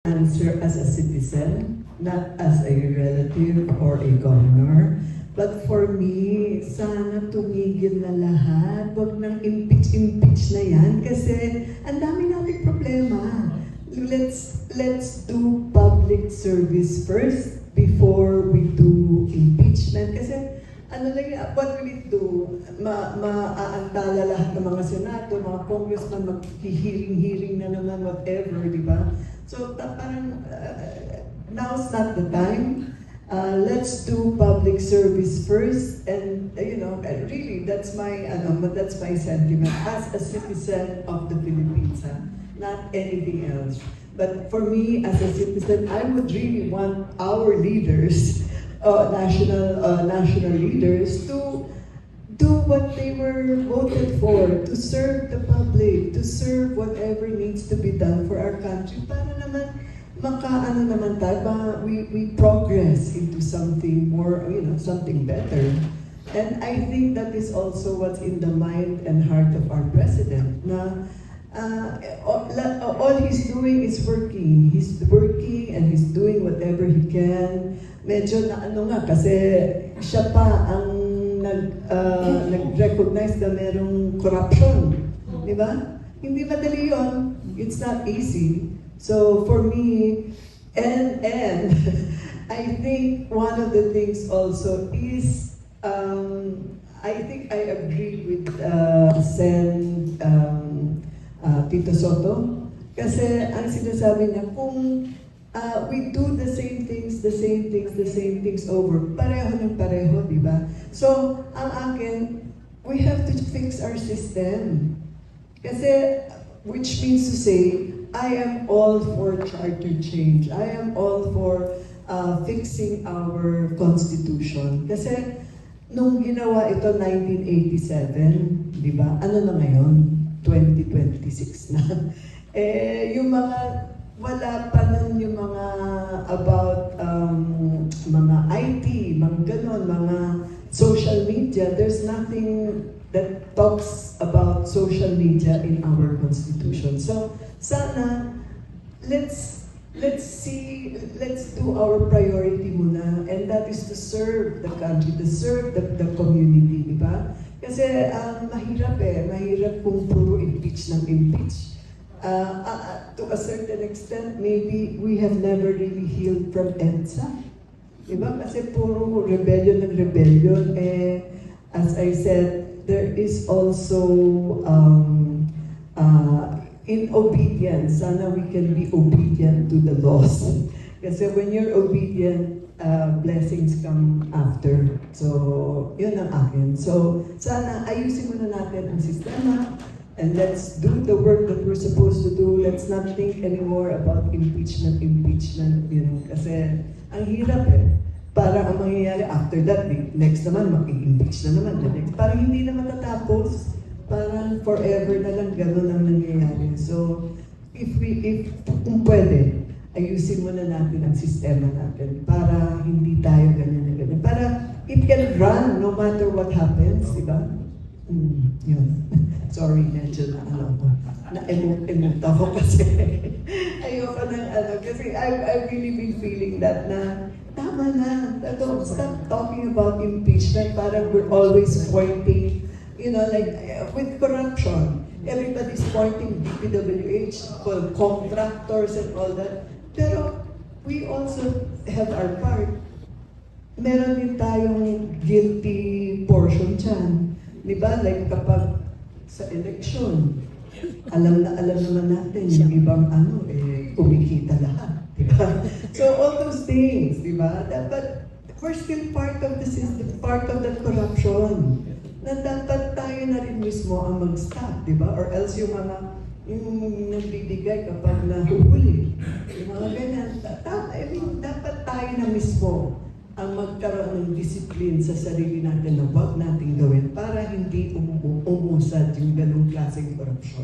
answer as a citizen, not as a relative or a governor. But for me, sana tumigil na lahat. Huwag nang impeach na yan kasi ang dami nating problema. Let's do public service first before we do impeachment. Kasi ano lang yan, what will it do? Maaantala lahat ng mga senado, mga congressman, mag-hearing na naman, whatever, di ba? So parang now's not the time. Let's do public service first, and really that's my sentiment as a citizen of the Philippines, not anything else. But for me as a citizen, I would really want our leaders, national leaders, to do what they were voted for, to serve the public, to serve whatever needs to be done for our country, para naman we progress into something more, something better. And I think that is also what's in the mind and heart of our president. All he's doing is working. He's working and he's doing whatever he can. Medyo kasi siya pa ang nag-recognize na merong corruption. Di ba? Hindi madali yun. It's not easy. So for me, and I think one of the things also is, I think I agree with Sen. Tito Soto. Kasi ang sinasabi niya, kung we do the same things over, pareho ng pareho, di ba? So, ang akin, we have to fix our system. Kasi, which means to say, I am all for charter change. I am all for fixing our constitution. Kasi, nung ginawa ito 1987, di ba? Ano na ngayon? 2026 na. Yung mga, wala pa nun yung mga about mga IT, mga ganon, mga social media. There's nothing that talks about social media in our constitution. So, sana, let's do our priority muna, and that is to serve the country, to serve the community, di ba? Kasi mahirap kung puro impeach ng impeach. To a certain extent, maybe we have never really healed from EDSA. Diba? Kasi puro rebellion ng rebellion. As I said, there is also in obedience. Sana we can be obedient to the laws. Kasi when you're obedient, blessings come after. So, yun ang akin. So, sana ayusin muna natin ang sistema, and let's do the work that we're supposed to do. Let's not think anymore about impeachment, kasi ang hirap Parang ang mangyayari after that, next naman, mag-impeach na naman. Parang hindi na matatapos. Parang forever na lang gano'n ang nangyayari. So, kung pwede, ayusin muna natin ang sistema natin para hindi tayo ganyan na ganyan. Para it can run no matter what happens, di ba? Yun. Sorry, medyo na-emote ako kasi ayoko ng kasi I've really been feeling that na tama na, don't stop talking about impeachment. Parang we're always pointing, like with corruption. Everybody's pointing DPWH, contractors and all that. Pero we also have our part. Meron din tayong guilty portion dyan. Di ba? Like kapag sa election, alam naman natin yung ibang kumikita lahat. Di ba? So all those things, di ba? But we're still part of the system, part of that corruption. Na dapat tayo na rin mismo ang mag-stop, di ba? Or else yung nagbibigay kapag nahuhuli. Yung mga ganyan. Dapat tayo na mismo ang magkaroon ng discipline sa sarili natin na huwag natin gawin para hindi umusad yung ganung klaseng korupsyon.